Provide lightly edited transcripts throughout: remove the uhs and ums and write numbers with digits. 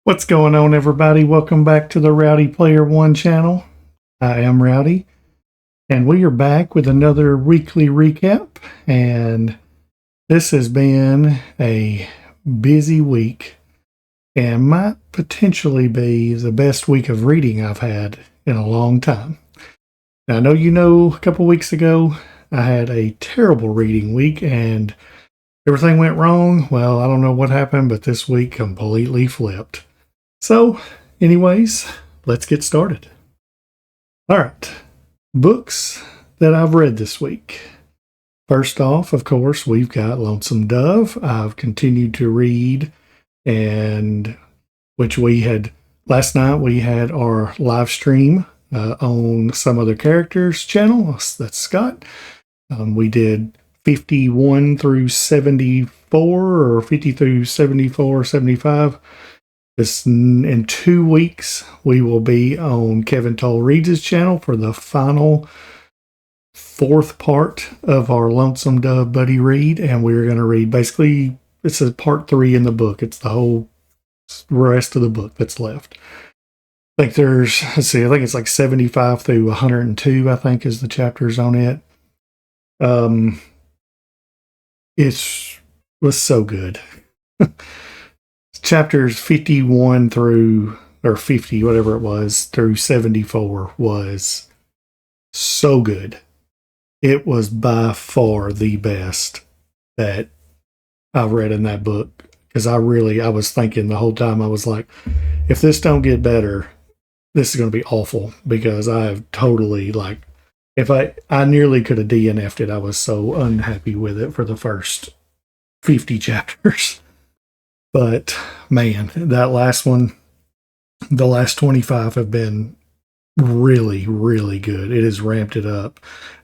What's going on, everybody? Welcome back to the Rowdy Player One channel. I am Rowdy, and we are back with another weekly recap. And this has been a busy week and might potentially be the best week of reading I've had in a long time. Now, I know a couple weeks ago I had a terrible reading week and everything went wrong. Well, I don't know what happened, but this week completely flipped. So, anyways, let's get started. All right, books that I've read this week. First off, of course, we've got Lonesome Dove. I've continued to read, and which we had last night. We had our live stream on some other characters' channel. That's Scott. We did 51 through 74, or 50 through 74, 75. In 2 weeks, we will be on Kevin Toll Reads' channel for the final fourth part of our Lonesome Dove buddy read, and we're going to read basically, it's a part 3 in the book. It's the whole rest of the book that's left. I think it's like 75 through 102, I think, is the chapters on it. It was so good. Chapters 51 through, or 50, whatever it was, through 74 was so good. It was by far the best that I've read in that book. Because I was thinking the whole time, I was like, if this don't get better, this is going to be awful. Because I have totally, I nearly could have DNF'd it. I was so unhappy with it for the first 50 chapters. But man, that last one, the last 25 have been really, really good. It has ramped it up.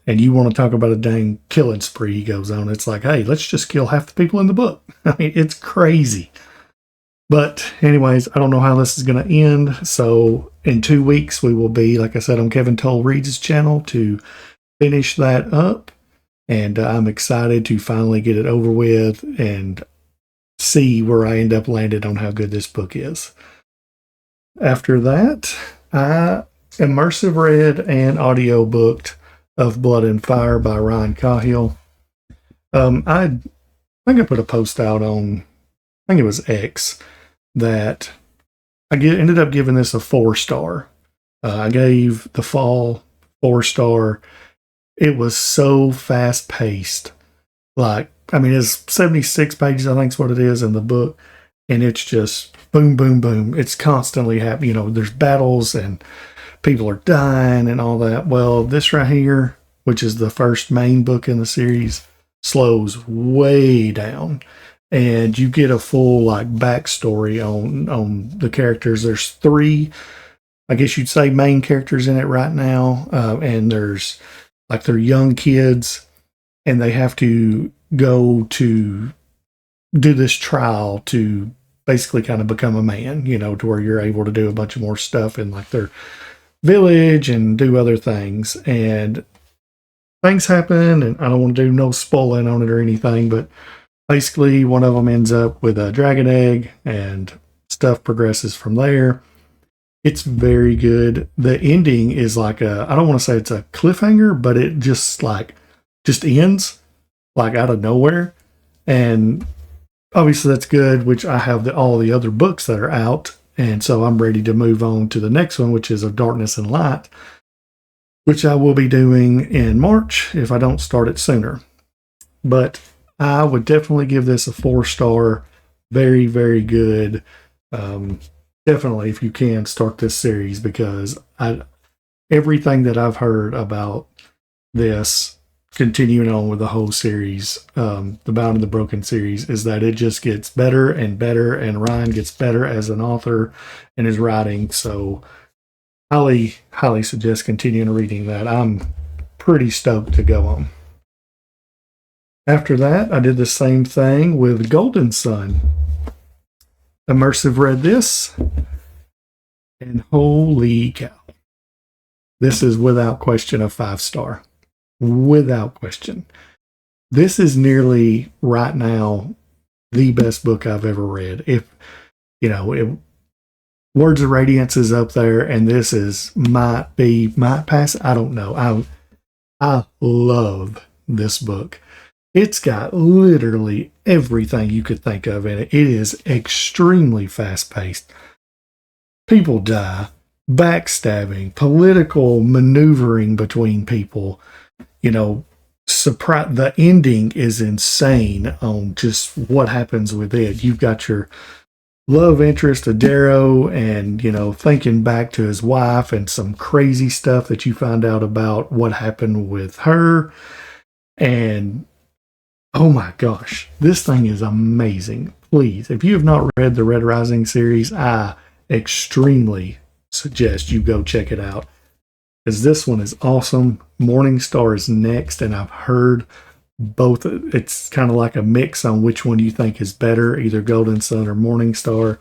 And you want to talk about a dang killing spree he goes on. It's like, hey, let's just kill half the people in the book. I mean, it's crazy. But anyways, I don't know how this is going to end. So in 2 weeks, we will be, like I said, on Kevin Toll Reads' channel to finish that up. And I'm excited to finally get it over with and see where I end up landed on how good this book is. After that, I immersive read and audio booked Of Blood and Fire by Ryan Cahill. I think I put a post out on, I think it was X, that ended up giving this a 4-star. I gave The Fall 4-star. It was so fast paced. It's 76 pages, I think is what it is in the book. And it's just boom, boom, boom. It's constantly happening. There's battles and people are dying and all that. Well, this right here, which is the first main book in the series, slows way down. And you get a full backstory on the characters. There's 3, I guess you'd say, main characters in it right now. And there's they're young kids and they have to go to do this trial to basically kind of become a man, to where you're able to do a bunch of more stuff in their village and do other things. And things happen, and I don't want to do no spoiling on it or anything, but basically one of them ends up with a dragon egg and stuff progresses from there. It's very good. The ending is I don't want to say it's a cliffhanger, but it just ends out of nowhere. And obviously that's good, which I have all the other books that are out. And so I'm ready to move on to the next one, which is Of Darkness and Light, which I will be doing in March if I don't start it sooner. But I would definitely give this a 4-star. Very, very good. Definitely, if you can, start this series, because everything that I've heard about this, continuing on with the whole series, the Bound and the Broken series, is that it just gets better and better, and Ryan gets better as an author in his writing. So highly, highly suggest continuing reading that. I'm pretty stoked to go on. After that, I did the same thing with Golden Sun. Immersive read this, and holy cow. This is without question a 5-star. Without question. This is nearly, right now, the best book I've ever read. Words of Radiance is up there, and this might pass. I don't know. I love this book. It's got literally everything you could think of in it. It is extremely fast-paced. People die, backstabbing, political maneuvering between people. The ending is insane on just what happens with it. You've got your love interest, Adaro, and, thinking back to his wife and some crazy stuff that you find out about what happened with her. And oh my gosh, this thing is amazing. Please, if you have not read the Red Rising series, I extremely suggest you go check it out, because this one is awesome. Morningstar is next, and I've heard both. It's kind of like a mix on which one you think is better, either Golden Sun or Morningstar.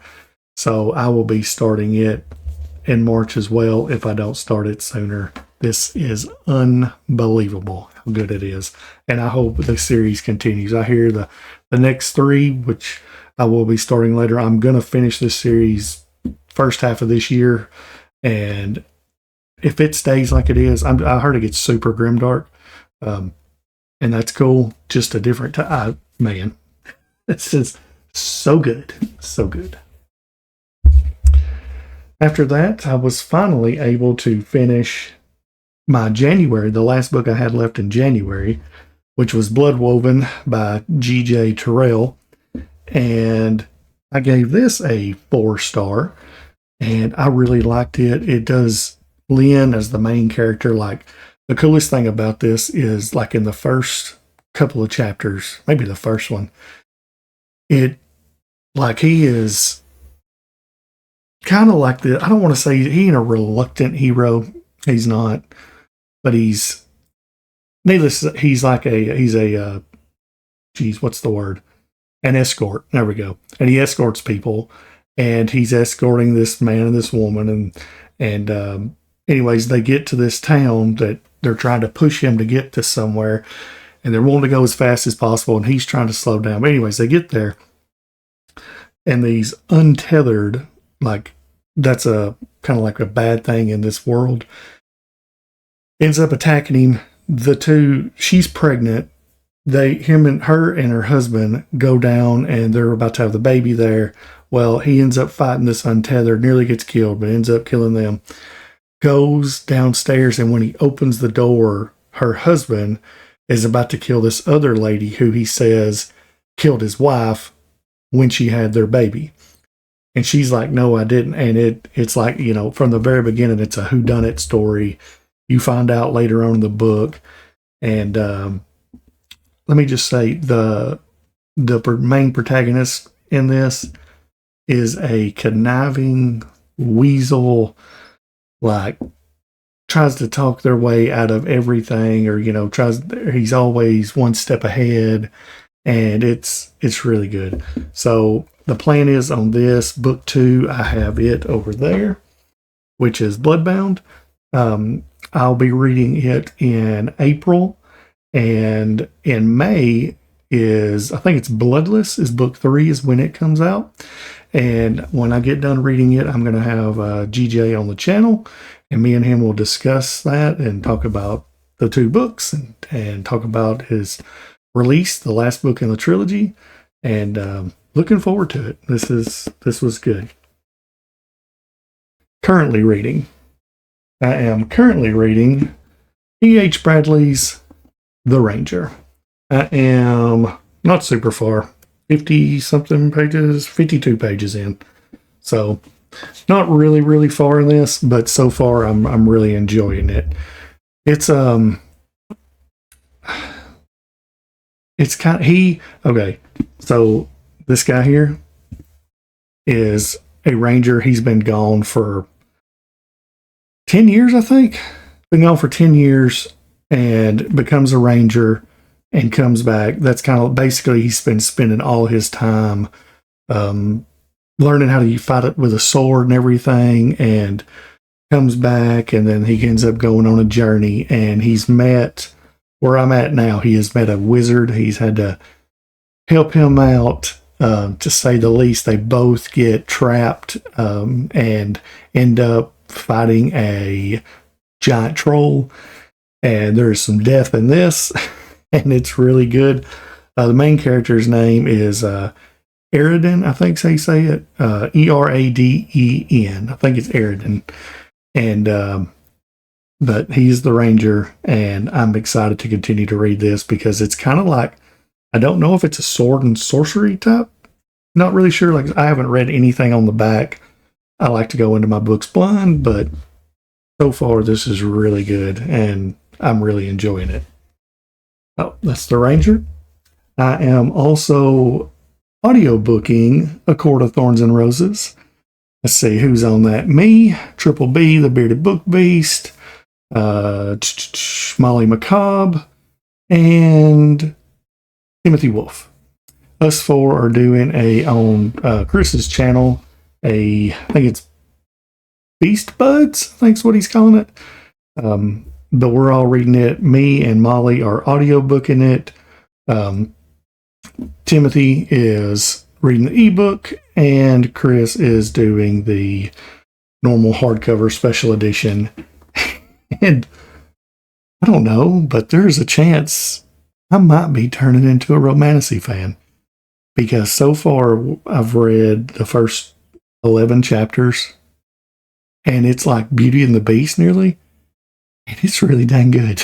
So I will be starting it in March as well if I don't start it sooner. This is unbelievable how good it is, and I hope the series continues. I hear the next 3, which I will be starting later. I'm going to finish this series first half of this year, and if it stays like it is, I heard it gets super grimdark, and that's cool. Just a different time. Man, this is so good. So good. After that, I was finally able to finish my January, the last book I had left in January, which was Bloodwoven by G.J. Terrell. And I gave this a 4-star, and I really liked it. It does Lynn as the main character. Like, the coolest thing about this is, like, in the first couple of chapters, maybe the first one, he is kind of like I don't want to say he ain't a reluctant hero. He's not, but he's what's the word? An escort. There we go. And he escorts people, and he's escorting this man and this woman. And anyways, they get to this town that they're trying to push him to get to somewhere, and they're wanting to go as fast as possible, and he's trying to slow down. But anyways, they get there, and these untethered, like, that's a kind of like a bad thing in this world, ends up attacking him. She's pregnant. Her and her husband go down, and they're about to have the baby there. Well, he ends up fighting this untethered, nearly gets killed, but ends up killing them. Goes downstairs, and when he opens the door, her husband is about to kill this other lady who he says killed his wife when she had their baby. And she's like, no, I didn't. And it's like, from the very beginning, it's a whodunit story. You find out later on in the book. And let me just say, the main protagonist in this is a conniving weasel, like, tries to talk their way out of everything, or, he's always one step ahead, and it's really good. So the plan is on this book 2, I have it over there, which is Bloodbound. I'll be reading it in April, and in May I think it's Bloodless is book 3 is when it comes out. And when I get done reading it, I'm going to have GJ on the channel, and me and him will discuss that and talk about the 2 books and talk about his release, the last book in the trilogy, and looking forward to it. This was good. I am currently reading E.H. Bradley's The Ranger. I am not super far, 50-something pages, 52 pages in. So, not really, really far in this, but so far I'm really enjoying it. It's okay, so this guy here is a ranger. He's been gone for 10 years, I think. Been gone for 10 years and becomes a ranger and comes back. That's kind of basically he's been spending all his time learning how to fight it with a sword and everything, and comes back, and then he ends up going on a journey, and he's met where I'm at now. He has met a wizard. He's had to help him out to say the least. They both get trapped and end up fighting a giant troll, and there's some death in this, and it's really good. The main character's name is Eridan, I think so you say it. Eraden. I think it's Eridan. And but he's the ranger, and I'm excited to continue to read this because it's kind of like, I don't know if it's a sword and sorcery type. Not really sure. Like, I haven't read anything on the back. I like to go into my books blind, but so far this is really good, and I'm really enjoying it. Oh, that's the Ranger. I am also audiobooking A Court of Thorns and Roses. Let's see who's on that. Me, Triple B, the Bearded Book Beast, Molly Macabre, and Timothy Wolf. Us four are doing on Chris's channel, I think it's Beast Buds, I think's what he's calling it. But we're all reading it. Me and Molly are audiobooking it. Timothy is reading the ebook, and Chris is doing the normal hardcover special edition. And I don't know, but there's a chance I might be turning into a Romantasy fan, because so far I've read the first 11 chapters, and it's like Beauty and the Beast nearly, and it's really dang good.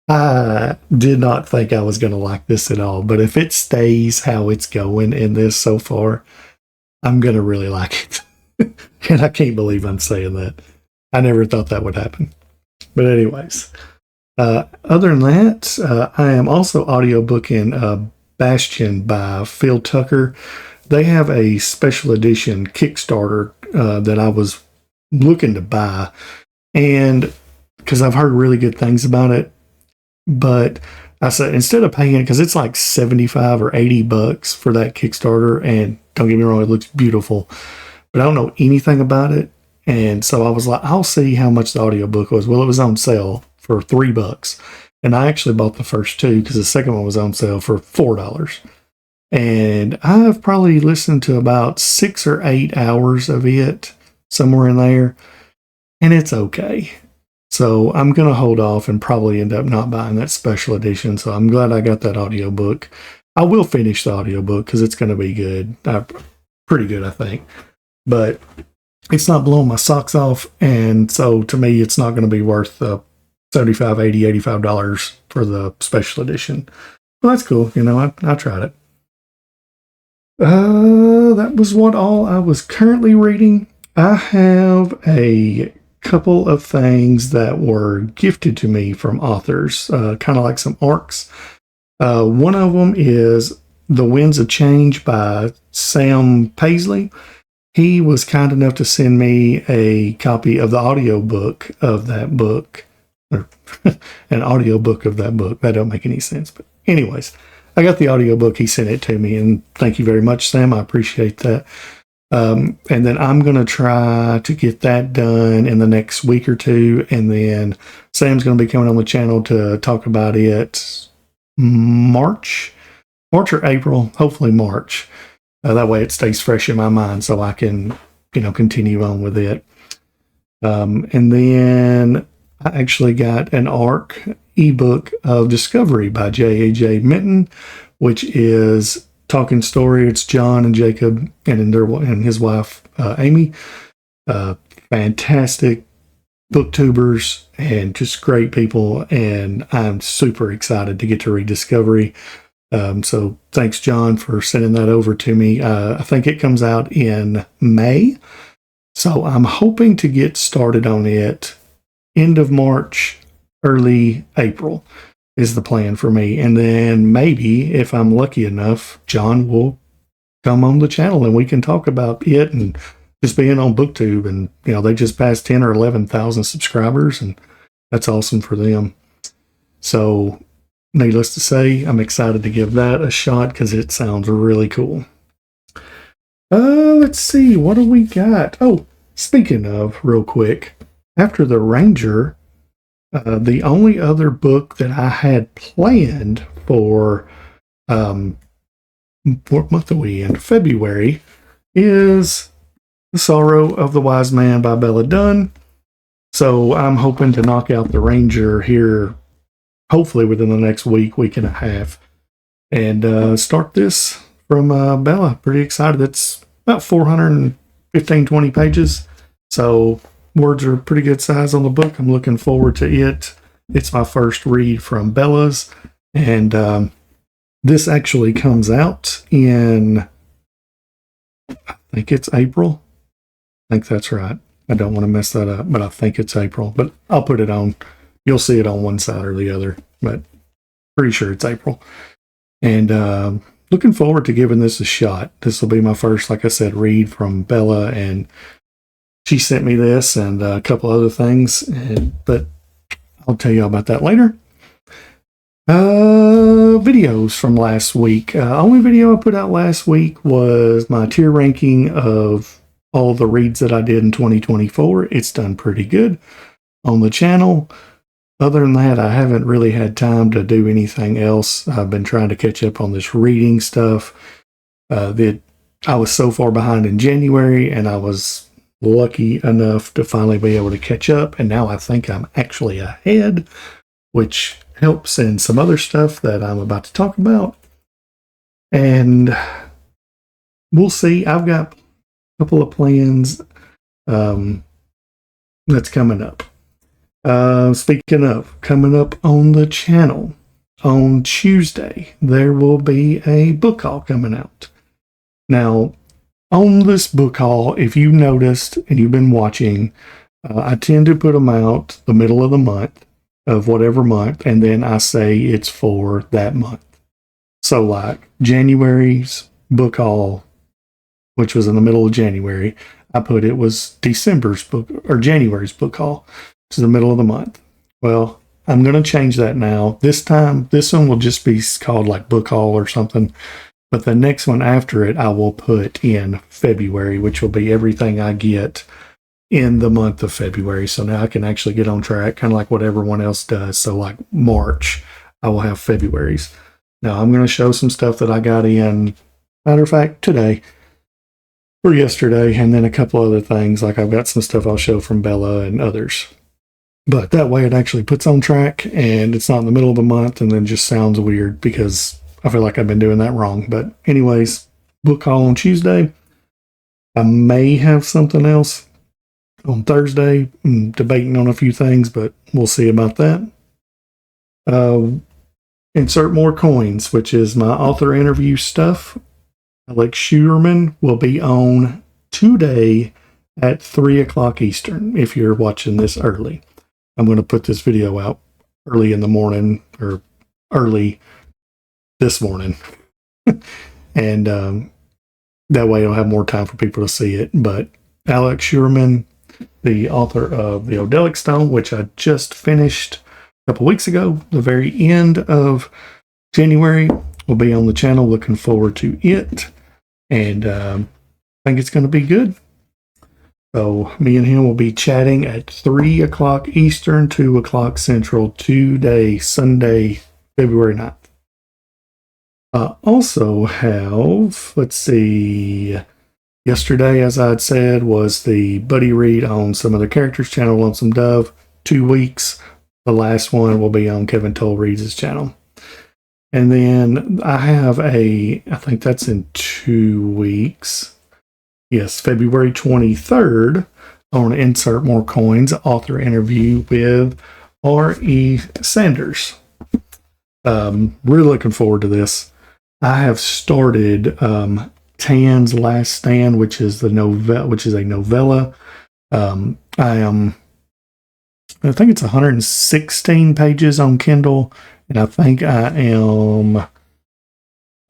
I did not think I was going to like this at all, but if it stays how it's going in this so far, I'm going to really like it. And I can't believe I'm saying that. I never thought that would happen. But anyways, other than that, I am also audiobooking Bastion by Phil Tucker. They have a special edition Kickstarter that I was looking to buy, and because I've heard really good things about it. But I said, instead of paying, because it's like $75 or $80 for that Kickstarter, and don't get me wrong, it looks beautiful, but I don't know anything about it. And so I was like, I'll see how much the audiobook was. Well, it was on sale for $3. And I actually bought the first two because the second one was on sale for $4. And I've probably listened to about 6 or 8 hours of it, somewhere in there. And it's okay. So I'm going to hold off and probably end up not buying that special edition. So I'm glad I got that audiobook. I will finish the audiobook because it's going to be good. Pretty good, I think. But it's not blowing my socks off. And so to me, it's not going to be worth the $75, $80, $85 for the special edition. Well, that's cool. You know, I tried it. That was what all I was currently reading. I have a couple of things that were gifted to me from authors, kind of like some arcs. One of them is The Winds of Change by Sam Paisley. He was kind enough to send me a copy of the audiobook of that book, or an audiobook of that book. That don't make any sense. But anyways, I got the audiobook. He sent it to me, and thank you very much, Sam. I appreciate that. And then I'm going to try to get that done in the next week or two. And then Sam's going to be coming on the channel to talk about it March or April, hopefully March. That way it stays fresh in my mind so I can, continue on with it. And then I actually got an ARC ebook of Discovery by J.A.J. Minton, which is Talking Story. It's John and Jacob and his wife, Amy. Fantastic booktubers and just great people. And I'm super excited to get to read Discovery. So thanks, John, for sending that over to me. I think it comes out in May. So I'm hoping to get started on it end of March, early April is the plan for me. And then maybe, if I'm lucky enough, John will come on the channel and we can talk about it and just being on BookTube. And, they just passed 10 or 11,000 subscribers, and that's awesome for them. So needless to say, I'm excited to give that a shot because it sounds really cool. Let's see, what do we got? Oh, speaking of, real quick, after The Ranger, the only other book that I had planned for what month are we in? February is The Sorrow of the Wise Man by Bella Dunn. So I'm hoping to knock out The Ranger here, hopefully within the next week and a half, and start this from Bella. Pretty excited. It's about 415, 20 pages. So words are pretty good size on the book. I'm looking forward to it. It's my first read from Bella's, and this actually comes out in, I think it's April. I think that's right. I don't want to mess that up, but I think it's April. But I'll put it on. You'll see it on one side or the other, but pretty sure it's April. And looking forward to giving this a shot. This will be my first, like I said, read from Bella, and she sent me this and a couple other things, but I'll tell you all about that later. Videos from last week. Only video I put out last week was my tier ranking of all the reads that I did in 2024. It's done pretty good on the channel. Other than that, I haven't really had time to do anything else. I've been trying to catch up on this reading stuff. I was so far behind in January, and I was lucky enough to finally be able to catch up, and now I think I'm actually ahead, which helps in some other stuff that I'm about to talk about. And we'll see. I've got a couple of plans that's coming up. Speaking of coming up on the channel, on Tuesday, there will be a book haul coming out. Now, on this book haul, if you noticed and you've been watching, I tend to put them out the middle of the month, of whatever month, and then I say it's for that month. So like January's book haul, which was in the middle of January, I put it was December's book, or January's book haul to the middle of the month. Well, I'm going to change that now. This time, this one will just be called like book haul or something. But the next one after it, I will put in February, which will be everything I get in the month of February. So now I can actually get on track, kind of like what everyone else does. So like March, I will have February's. Now I'm going to show some stuff that I got in, matter of fact, today or yesterday, and then a couple other things. Like I've got some stuff I'll show from Bella and others. But that way it actually puts on track, and it's not in the middle of the month and then just sounds weird because I feel like I've been doing that wrong. But anyways, book haul on Tuesday. I may have something else on Thursday. I'm debating on a few things, but we'll see about that. Insert more coins, which is my author interview stuff. Alex Schuerman will be on today at 3 o'clock Eastern if you're watching this early. I'm going to put this video out early in the morning, or early this morning. And that way I'll have more time for people to see it. But Alex Schuerman, the author of The Odelic Stone, which I just finished a couple weeks ago, the very end of January, will be on the channel. Looking forward to it. And I think it's going to be good. So me and him will be chatting at 3 o'clock Eastern, 2 o'clock Central, today, Sunday, February 9th. I also have, let's see, yesterday, as I'd said, was the buddy read on some other characters' channel, Lonesome Dove, 2 weeks. The last one will be on Kevin Toll Reads' channel. And then I have I think that's in 2 weeks. Yes, February 23rd, I want to insert more coins, author interview with R.E. Sanders. Really looking forward to this. I have started Tan's Last Stand, which is a novella. I think it's 116 pages on Kindle, and I think I am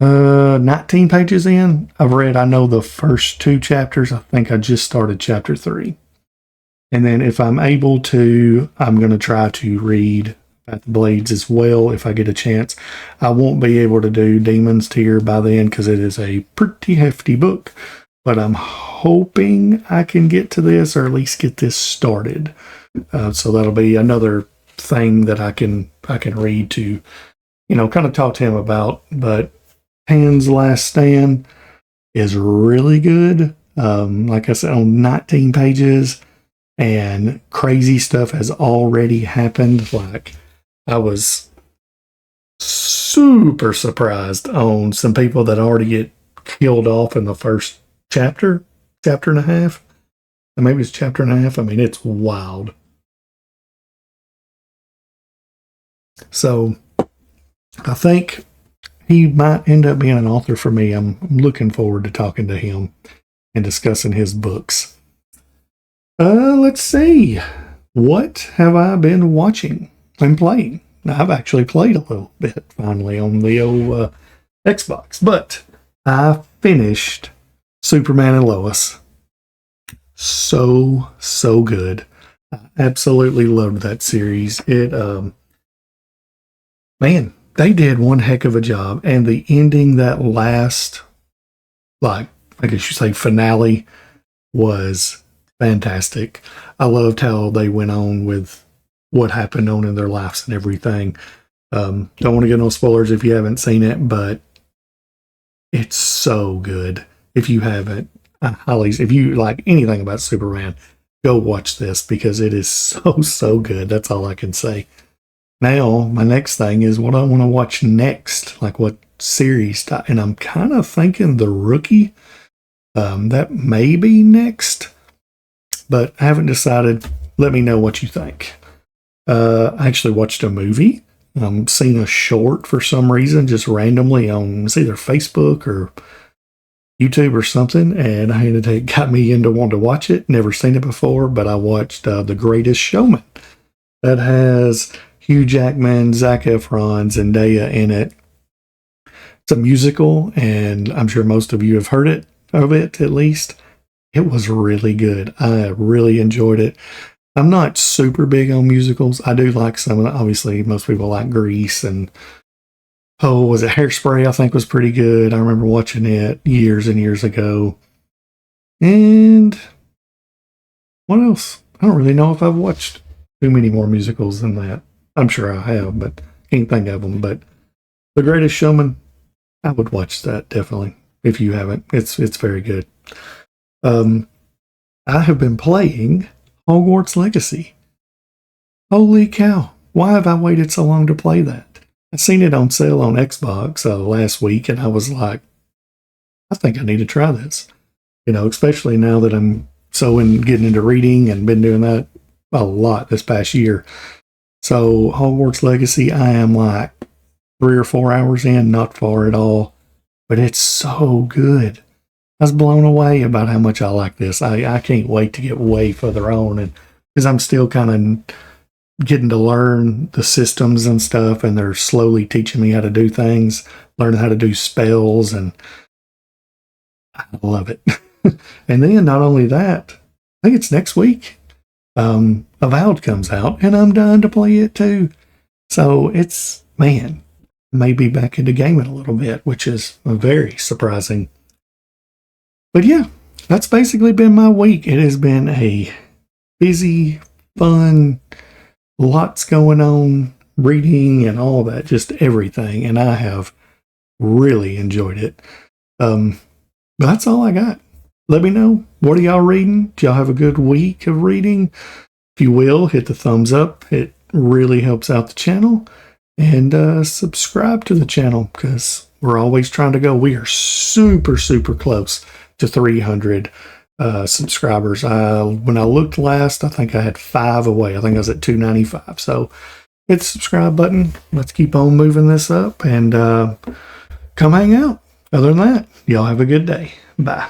19 pages in. I know the first 2 chapters. I think I just started chapter 3. And then if I'm able to, I'm going to try to read Path of Blades as well if I get a chance. I won't be able to do Demon's Tier by then because it is a pretty hefty book. But I'm hoping I can get to this, or at least get this started. So that'll be another thing that I can read to, kind of talk to him about. But Pan's Last Stand is really good. Like I said, on 19 pages, and crazy stuff has already happened. Like, I was super surprised on some people that already get killed off in the first chapter and a half. And maybe it's chapter and a half. I mean, it's wild. So I think he might end up being an author for me. I'm looking forward to talking to him and discussing his books. Let's see. What have I been watching and playing? I've actually played a little bit finally on the old Xbox, but I finished Superman and Lois. So good. I absolutely loved that series. It, man, they did one heck of a job. And the ending, that last, like, I guess you say finale, was fantastic. I loved how they went on with what happened on in their lives and everything. Don't want to get no spoilers if you haven't seen it, but it's so good. If you haven't, if you like anything about Superman, go watch this because it is so good. That's all I can say. Now, my next thing is what I want to watch next, like what series, and I'm kind of thinking The Rookie. That may be next, but I haven't decided. Let me know what you think. I actually watched a movie. Seen a short for some reason, just randomly on it's either Facebook or YouTube or something, and it got me into wanting to watch it. Never seen it before, but I watched The Greatest Showman. That has Hugh Jackman, Zac Efron, Zendaya in it. It's a musical, and I'm sure most of you have heard of it at least. It was really good. I really enjoyed it. I'm not super big on musicals. I do like some of them. Obviously, most people like Grease and, was it Hairspray? I think was pretty good. I remember watching it years and years ago. And what else? I don't really know if I've watched too many more musicals than that. I'm sure I have, but can't think of them. But The Greatest Showman, I would watch that definitely. If you haven't, it's very good. I have been playing Hogwarts Legacy. Holy cow. Why have I waited so long to play that? I seen it on sale on Xbox last week, and I was like, I think I need to try this. Especially now that I'm getting into reading and been doing that a lot this past year. So Hogwarts Legacy, I am like 3 or 4 hours in, not far at all, but it's so good. I was blown away about how much I like this. I can't wait to get way further on, and because I'm still kind of getting to learn the systems and stuff, and they're slowly teaching me how to do things, learning how to do spells, and I love it. And then not only that, I think it's next week, Avowed comes out, and I'm dying to play it too. So it's, man, maybe back into gaming a little bit, which is very surprising. But yeah, that's basically been my week. It has been a busy, fun, lots going on, reading and all that, just everything. And I have really enjoyed it. But that's all I got. Let me know. What are y'all reading? Do y'all have a good week of reading? If you will, hit the thumbs up. It really helps out the channel. And subscribe to the channel because we're always trying to go. We are super close to 300 subscribers. When I looked last, I think I had 5 away. I think I was at 295. So hit the subscribe button. Let's keep on moving this up and come hang out. Other than that, y'all have a good day. Bye.